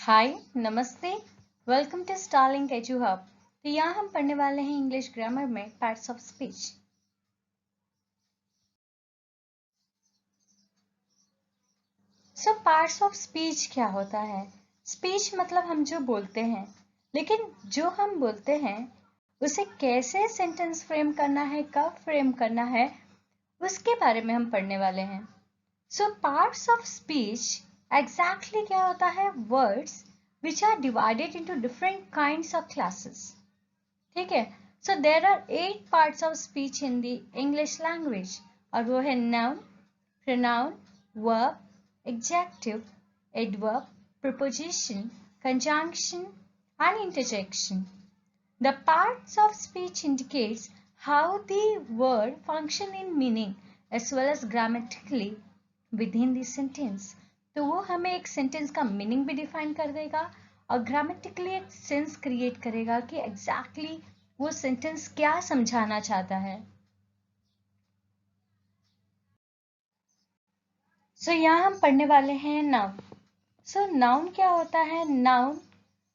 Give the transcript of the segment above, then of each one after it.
हाय, नमस्ते, welcome to Starlink Edu Hub. तो यहाँ हम पढ़ने वाले हैं इंग्लिश ग्रामर में parts of speech. Parts of speech क्या होता है? स्पीच मतलब हम जो बोलते हैं, लेकिन जो हम बोलते हैं उसे कैसे सेंटेंस फ्रेम करना है, कब फ्रेम करना है, उसके बारे में हम पढ़ने वाले हैं। पार्ट्स ऑफ स्पीच एग्जैक्टली क्या होता है? Words which are divided into different kinds of classes. ठीक है, so there are 8 parts of speech in the English language और वो है noun, pronoun, verb, adjective, adverb, preposition, conjunction and interjection. The parts of speech indicates how the word function in meaning as well as grammatically within the sentence. तो वो हमें एक sentence का meaning भी define कर देगा और ग्रामेटिकली एक सेंस क्रिएट करेगा कि एग्जैक्टली वो सेंटेंस क्या समझाना चाहता है। यहाँ हम पढ़ने वाले हैं नाउन। नाउन क्या होता है? नाउन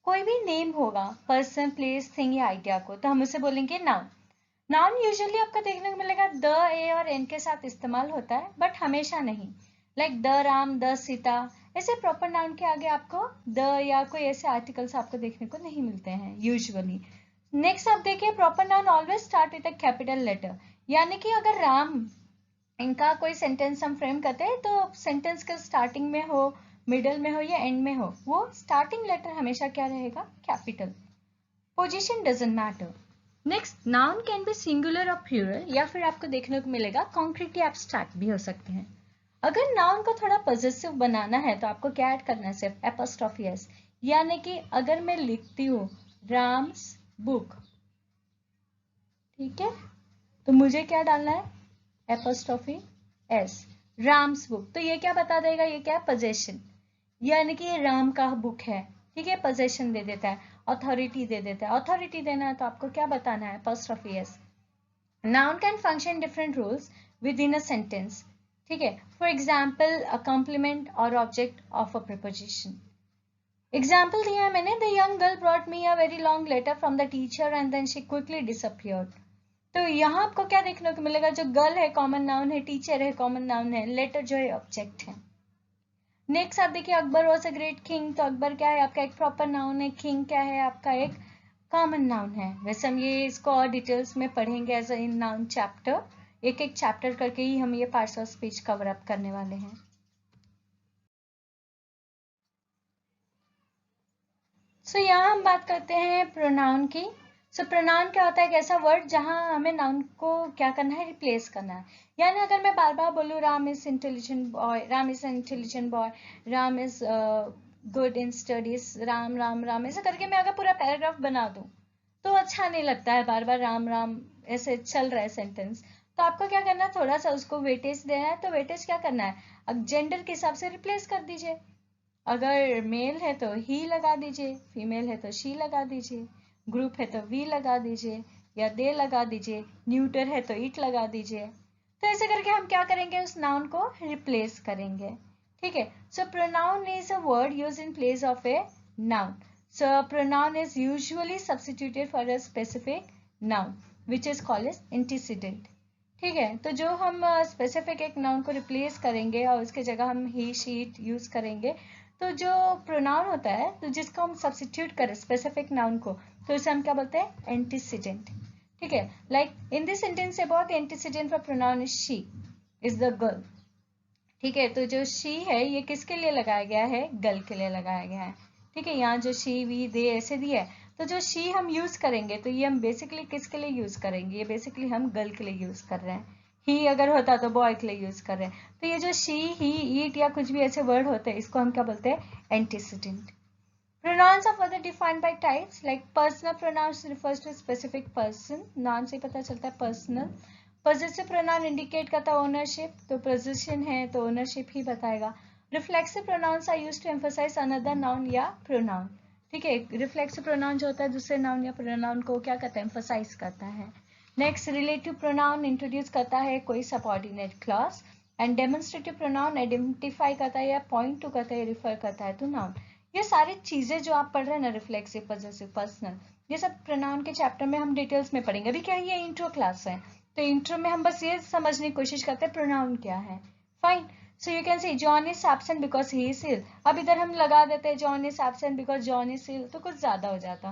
कोई भी नेम होगा, पर्सन, प्लेस, थिंग या आइडिया को, तो हम उसे बोलेंगे नाउन। नाउन यूजुअली आपको देखने को मिलेगा द, ए और एन के साथ इस्तेमाल होता है, बट हमेशा नहीं। Like the Ram, the Sita, ऐसे प्रॉपर नाउन के आगे आपको द या कोई ऐसे आर्टिकल्स आपको देखने को नहीं मिलते हैं यूजुअली। नेक्स्ट आप देखिए, proper noun always start with a capital letter, यानी कि अगर राम इनका कोई सेंटेंस हम फ्रेम करते हैं तो सेंटेंस के स्टार्टिंग में हो, मिडल में हो या एंड में हो, वो स्टार्टिंग लेटर हमेशा क्या रहेगा? Capital. Position doesn't matter. Next, noun can be singular और प्लूरल, या फिर आपको देखने को मिलेगा कॉन्क्रीट या एब्स्ट्रैक्ट भी हो सकते हैं। अगर नाउन को थोड़ा पॉजिटिव बनाना है तो आपको क्या ऐड करना है? सिर्फ एपोस्ट्रोफी एस, यानी कि अगर मैं लिखती हूँ राम्स बुक, ठीक है, तो मुझे क्या डालना है? Apostrophe S, Ram's book. तो ये क्या बता देगा? ये क्या है? पोजेशन, यानी कि ये राम का बुक है, ठीक है। पोजेशन दे देता है, अथॉरिटी दे देता है। अथॉरिटी देना है तो आपको क्या बताना है? Apostrophe s. Noun can function different rules with in a sentence, ठीक है। फॉर एग्जाम्पल, अ कॉम्प्लीमेंट और object of a preposition. Example दिया है मैंने, the young girl brought me a very long letter from the teacher and then she quickly disappeared. तो यहाँ आपको क्या देखने को मिलेगा? जो गर्ल है कॉमन नाउन है, टीचर है कॉमन नाउन है, लेटर जो है ऑब्जेक्ट है। नेक्स्ट आप देखिए, Akbar was a great king, तो अकबर क्या है? आपका एक प्रॉपर नाउन है, किंग क्या है? आपका एक कॉमन नाउन है। वैसे हम ये इसको और डिटेल्स में पढ़ेंगे एज इन नाउन चैप्टर, एक एक चैप्टर करके ही हम ये parts of speech cover up करने वाले हैं। यहाँ हम बात करते हैं प्रोनाउन की। प्रोनाउन क्या होता है? एक ऐसा वर्ड जहां हमें नाउन को क्या करना है? रिप्लेस करना है। यानी अगर मैं बार बार बोलूँ Ram is intelligent boy, Ram is intelligent boy, Ram is good in studies, Ram Ram Ram, ऐसे करके मैं अगर पूरा पैराग्राफ बना दूं तो अच्छा नहीं लगता है, बार बार राम राम ऐसे चल रहा है सेंटेंस। तो आपको क्या करना है? थोड़ा सा उसको वेटेज देना है। तो वेटेज क्या करना है? अब जेंडर के हिसाब से रिप्लेस कर दीजिए। अगर मेल है तो ही लगा दीजिए, फीमेल है तो शी लगा दीजिए, ग्रुप है तो वी लगा दीजिए या दे लगा दीजिए, न्यूटर है तो इट लगा दीजिए। तो ऐसे करके हम क्या करेंगे? उस नाउन को रिप्लेस करेंगे, ठीक है। Pronoun is a word use in place of a noun. Pronoun is usually substituted for a specific noun which is called as antecedent, ठीक है। तो जो हम स्पेसिफिक एक नाउन को रिप्लेस करेंगे और उसके जगह हम ही शी इट यूज करेंगे, तो जो प्रोनाउन होता है, तो जिसको हम सब्स्टिट्यूट करें स्पेसिफिक नाउन को, तो इसे हम क्या बोलते हैं? एंटीसीडेंट, ठीक है। Like in this sentence about antecedent for pronoun is she is the girl, ठीक है। तो जो शी है ये किसके लिए लगाया गया है? गर्ल के लिए लगाया गया है, ठीक है। यहाँ जो शी वी दे ऐसे दिया है, तो जो शी हम यूज करेंगे तो ये हम बेसिकली किसके लिए यूज करेंगे? ये बेसिकली हम गर्ल के लिए यूज कर रहे हैं। ही अगर होता तो बॉय के लिए यूज कर रहे हैं। तो ये जो शी, ही, ईट या कुछ भी ऐसे वर्ड होते हैं, इसको हम क्या बोलते हैं? Antecedent. Pronouns are further defined by types, like personal pronouns refers to a specific person, नाम से पता चलता है personal। Possessive pronoun indicate करता है ownership, तो possession है तो ownership ही बताएगा। Reflexive pronouns are used to emphasize another noun या pronoun, ठीक है। Reflexive pronoun जो होता है दूसरे noun या pronoun को क्या करता है? emphasize करता है। Next, relative pronoun introduce करता है कोई subordinate clause, and demonstrative pronoun identify करता है या point to करता है, refer करता है to noun। ये सारी चीजें जो आप पढ़ रहे हैं ना, रिफ्लेक्सिव, पजेसिव, पर्सनल, ये सब प्रोनाउन के चैप्टर में हम डिटेल्स में पढ़ेंगे। अभी क्या है, ये इंट्रो क्लास है, तो इंट्रो में हम बस ये समझने की कोशिश करते हैं प्रोनाउन क्या है। Fine. So you can see John is absent because he is ill. अब इधर हम लगा देते हैं John is absent because John is ill, तो कुछ ज्यादा हो जाता।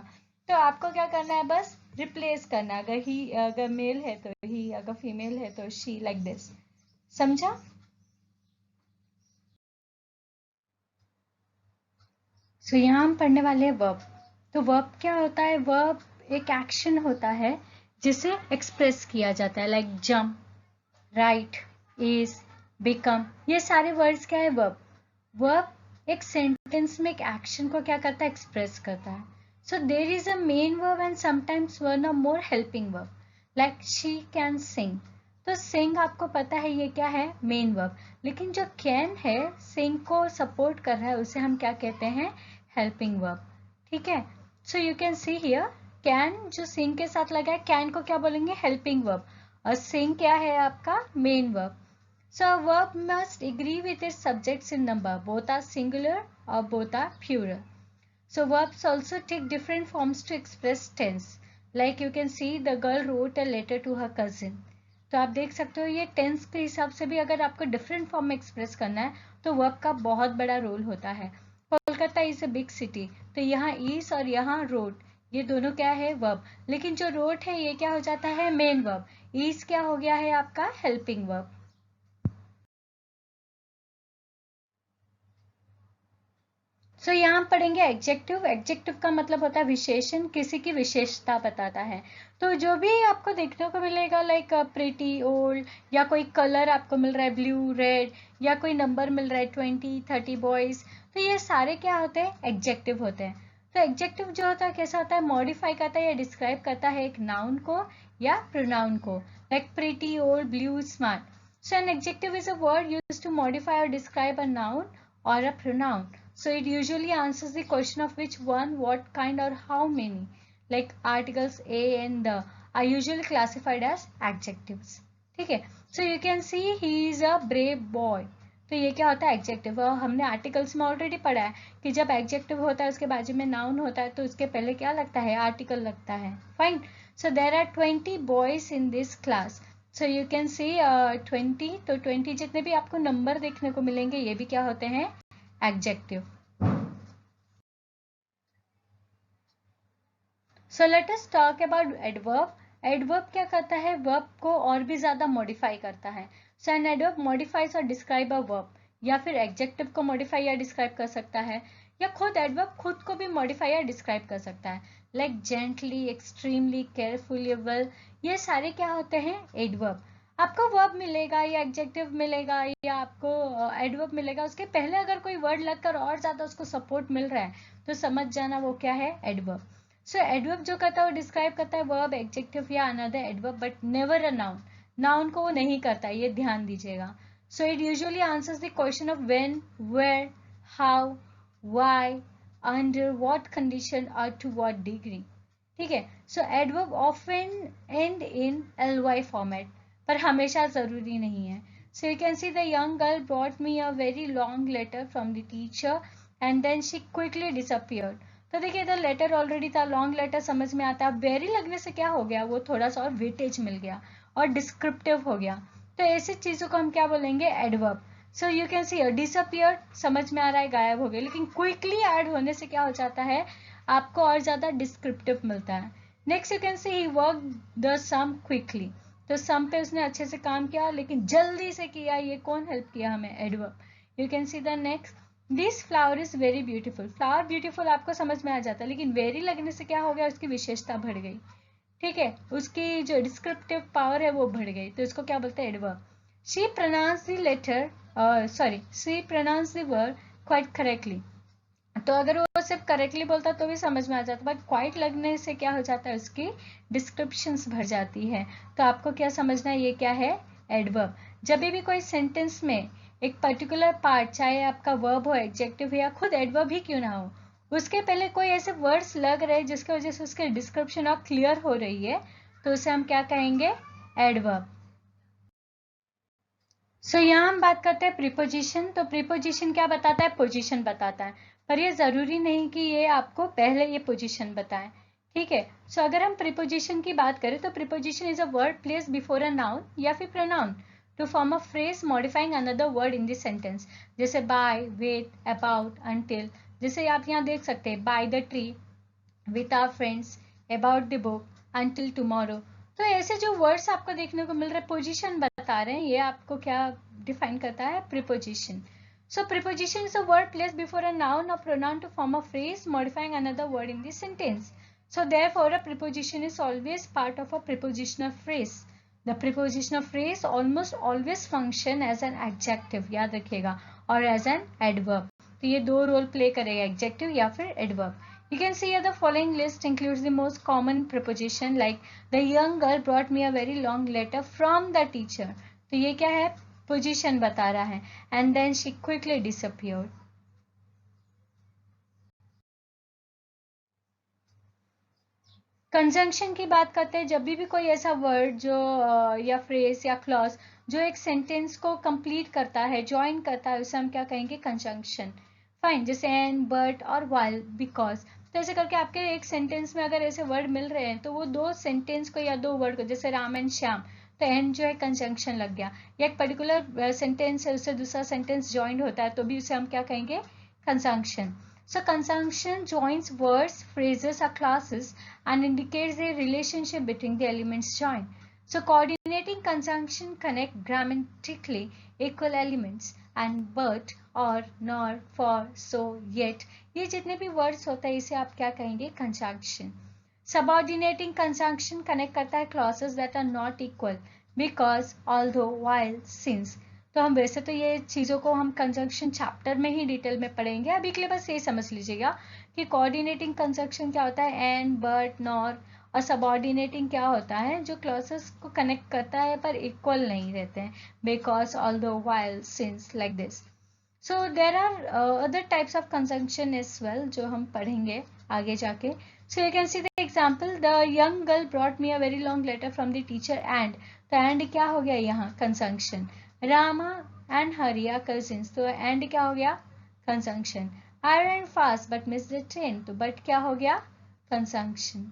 तो आपको क्या करना है, बस रिप्लेस करना है। अगर मेल है तो ही, अगर फीमेल है तो शी, लाइक दिस। समझा? सो यहाँ हम पढ़ने वाले हैं वर्ब। तो वर्ब क्या होता है? वर्ब एक एक्शन होता है जिसे एक्सप्रेस किया जाता है, like jump, right, is, become, ये सारे वर्ड्स क्या है? वर्ब। वर्ब एक सेंटेंस में एक एक्शन को क्या करता है? एक्सप्रेस करता है। So there is a main verb and sometimes one or more helping verb, like she can sing. तो सिंग आपको पता है ये क्या है? Main verb. लेकिन जो कैन है, सिंग को सपोर्ट कर रहा है, उसे हम क्या कहते हैं? Helping verb. ठीक है। So you can see here, can जो सिंग के साथ लगा है, कैन को क्या बोलेंगे? Helping verb. और सिंग क्या है आपका? Main verb. So a verb must agree with its subjects in number, both are singular or both are plural. So verbs also take different forms to express tense. Like you can see the girl wrote a letter to her cousin. तो आप देख सकते हो ये tense के हिसाब से भी अगर आपको डिफरेंट फॉर्म में एक्सप्रेस करना है तो वर्ब का बहुत बड़ा रोल होता है। Kolkata is a big city, तो यहाँ ईस और यहाँ रोड, ये दोनों क्या है? वर्ब। लेकिन जो रोड है ये क्या हो जाता है? Main verb. ईस क्या हो गया है आपका? Helping verb. सो यहाँ पढ़ेंगे एडजेक्टिव। एडजेक्टिव का मतलब होता है विशेषण, किसी की विशेषता बताता है। तो जो भी आपको देखने को मिलेगा, लाइक प्रिटी, ओल्ड, या कोई कलर आपको मिल रहा है ब्लू, रेड, या कोई नंबर मिल रहा है 20, 30 बॉयज, तो ये सारे क्या होते हैं? एडजेक्टिव होते हैं। तो एडजेक्टिव जो होता है कैसा होता है? मॉडिफाई करता है या डिस्क्राइब करता है एक नाउन को या प्रोनाउन को, like pretty, old, blue, smart. So an adjective is a word used to modify or describe a noun or a pronoun. So it usually answers the question of which one, what kind or how many. Like articles a and the are usually classified as adjectives. ठीक है। So you can see he is a brave boy. तो ये क्या होता है? Adjective. और हमने articles में ऑलरेडी पढ़ा है कि जब एडजेक्टिव होता है उसके बाजू में नाउन होता है तो उसके पहले क्या लगता है? आर्टिकल लगता है। Fine. So there are 20 boys in this class. So you can see 20, तो 20 जितने भी आपको नंबर देखने को मिलेंगे ये भी क्या होते हैं? Adjective. So let us talk about adverb. Adverb क्या करता है? वर्ब को और भी ज्यादा मॉडिफाई करता है। सो एन एडवर्ब मॉडिफाइज और डिस्क्राइब अ वर्ब, या फिर एडजेक्टिव को मॉडिफाई या डिस्क्राइब कर सकता है, या खुद एडवर्ब खुद को भी मॉडिफाई या डिस्क्राइब कर सकता है, like gently, extremely, carefully, well, ये सारे क्या होते हैं? एडवर्ब। आपको वर्ब मिलेगा या एडजेक्टिव मिलेगा या आपको एडवर्ब मिलेगा, उसके पहले अगर कोई वर्ड लगकर और ज्यादा उसको सपोर्ट मिल रहा है तो समझ जाना वो क्या है? एडवर्ब। सो एडवर्ब जो करता है वो डिस्क्राइब करता है वर्ब, एडजेक्टिव या another adverb, but never a noun. Noun को वो नहीं करता, ये ध्यान दीजिएगा। So it usually answers the question of when, where, how, why, under what condition or to what degree. ठीक है। सो adverb often end in ly format, पर हमेशा जरूरी नहीं है। So you can see the young girl brought me a very long letter from the teacher and then she quickly disappeared. तो देखिए इधर लेटर ऑलरेडी था, लॉन्ग लेटर समझ में आता है, वेरी लगने से क्या हो गया? वो थोड़ा सा और वेटेज मिल गया और डिस्क्रिप्टिव हो गया। तो ऐसी चीजों को हम क्या बोलेंगे? Adverb. So you can C disappear, समझ में आ रहा है गायब हो गए, लेकिन क्विकली ऐड होने से क्या हो जाता है? आपको और ज्यादा डिस्क्रिप्टिव मिलता है। Next you can see he work the sum quickly, तो सम पे उसने अच्छे से काम किया लेकिन जल्दी से किया, ये कौन हेल्प किया हमें? Adverb. You can see the next, this flower is very beautiful. Flower beautiful आपको समझ में आ जाता है, लेकिन वेरी लगने से क्या हो गया? उसकी विशेषता बढ़ गई। ठीक है, उसकी जो डिस्क्रिप्टिव पावर है वो बढ़ गई, तो इसको क्या बोलते हैं? Adverb. She pronounce the letter, she pronounce the word quite correctly. तो अगर वो सिर्फ करेक्टली बोलता तो भी समझ में आ जाता, बट क्वाइट लगने से क्या हो जाता है? उसकी डिस्क्रिप्शंस भर जाती है। तो आपको क्या समझना है? ये क्या है? एडवर्ब। जब भी कोई सेंटेंस में एक पर्टिकुलर पार्ट, चाहे आपका वर्ब हो, एडजेक्टिव या खुद एडवर्ब ही क्यों ना हो, उसके पहले कोई ऐसे वर्ड्स लग रहे जिसकी वजह से उसकी डिस्क्रिप्शन और क्लियर हो रही है, तो उसे हम क्या कहेंगे? एडवर्ब। सो यहाँ हम बात करते हैं प्रीपोजिशन। तो प्रीपोजिशन क्या बताता है? पोजीशन बताता है। पर ये ज़रूरी नहीं कि ये आपको पहले ये पोजीशन बताएं, ठीक है। सो अगर हम प्रीपोजिशन की बात करें तो preposition is a word place before a noun या फिर pronoun to form a phrase modifying another word in this sentence, जैसे बाय, विथ, अबाउट, अनटिल। जैसे आप यहाँ देख सकते हैं by the tree, with our friends, about the book, until tomorrow. तो ऐसे जो वर्ड्स आपको देखने को मिल रहे हैं पोजीशन बता रहे हैं, ये आपको क्या डिफाइन करता है, preposition. So preposition is a word placed before a noun or pronoun to form a phrase modifying another word in the sentence. So therefore a preposition is always part of a prepositional phrase. The prepositional phrase almost always function as an adjective, याद रखिएगा, और as an adverb. तो ये दो role play करेगा, adjective या फिर adverb. You can see here the following list includes the most common preposition like the young girl brought me a very long letter from the teacher. तो ये क्या है, पोजीशन बता रहा है. And then she quickly disappeared. Conjunction की बात करते हैं, जब भी कोई ऐसा वर्ड जो या फ्रेज या क्लॉज जो एक सेंटेंस को कंप्लीट करता है, ज्वाइन करता है, उसे हम क्या कहेंगे, कंजंक्शन. फाइन, जैसे एंड, बट और व्हाइल, बिकॉज. तो ऐसे करके आपके एक सेंटेंस में अगर ऐसे वर्ड मिल रहे हैं तो वो दो सेंटेंस को या दो वर्ड को, जैसे राम एंड श्याम, तो एंड जो है कंजंक्शन लग गया. या एक पर्टिकुलर सेंटेंस है, उससे दूसरा सेंटेंस ज्वाइंट होता है तो भी उसे हम क्या कहेंगे, conjunction. So conjunction joins words, phrases or clauses and indicates the relationship between the elements joined. So coordinating conjunction connect grammatically equal elements and but, or, nor, for, so, yet. ये जितने भी words होता है इसे आप क्या कहेंगे, conjunction. Subordinating conjunction connect करता है clauses that are not equal, because, although, while, since. तो हम वैसे तो ये चीज़ों को हम कंजंक्शन चैप्टर में ही डिटेल में पढ़ेंगे, अभी के लिए बस ये समझ लीजिएगा कि कोऑर्डिनेटिंग कंजंक्शन क्या होता है, एंड, बट, नॉर. और सबऑर्डिनेटिंग क्या होता है, जो क्लॉसेस को कनेक्ट करता है पर इक्वल नहीं रहते हैं, because, although, while, since, like this. So there are other types of conjunction as well जो हम पढ़ेंगे आगे जाके. So you can see the example, the young girl brought me a very long letter from the teacher and. तो and क्या हो गया यहाँ, conjunction. Rama and Hari are cousins, तो and क्या हो गया, conjunction. I ran fast but missed the train, तो but क्या हो गया, conjunction.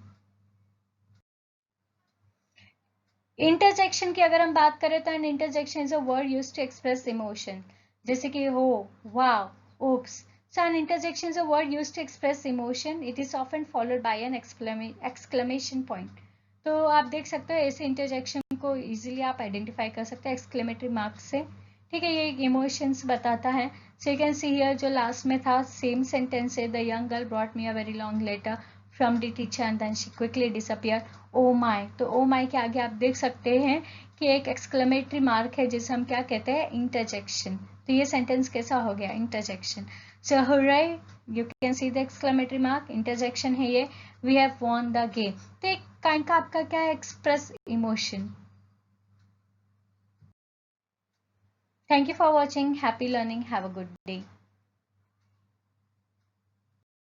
Interjection की अगर हम बात करें तो an interjection is a word used to express emotion, जैसे कि हो, wow, oops. So an interjection is a word used to express emotion. It is often followed by an exclamation point. तो आप देख सकते हो ऐसे इंटरजेक्शन को इजीली आप आइडेंटिफाई कर सकते हैं एक्सक्लेमेटरी मार्क से, ठीक है. ये इमोशंस बताता है. So you can see here जो लास्ट में था सेम सेंटेंस है, the young girl brought me a very long letter from the teacher and then she quickly disappear. Oh my, तो ओ माई के आगे आप देख सकते हैं कि एक एक्सक्लेमेटरी मार्क है जिसे हम क्या कहते हैं, इंटरजेक्शन. तो ये सेंटेंस कैसा हो गया, interjection. So hurray, you can see the exclamatory mark, interjection है ये. We have won the game. तो एक काइंड का आपका क्या है, express emotion. Thank you for watching. Happy learning. Have a good day.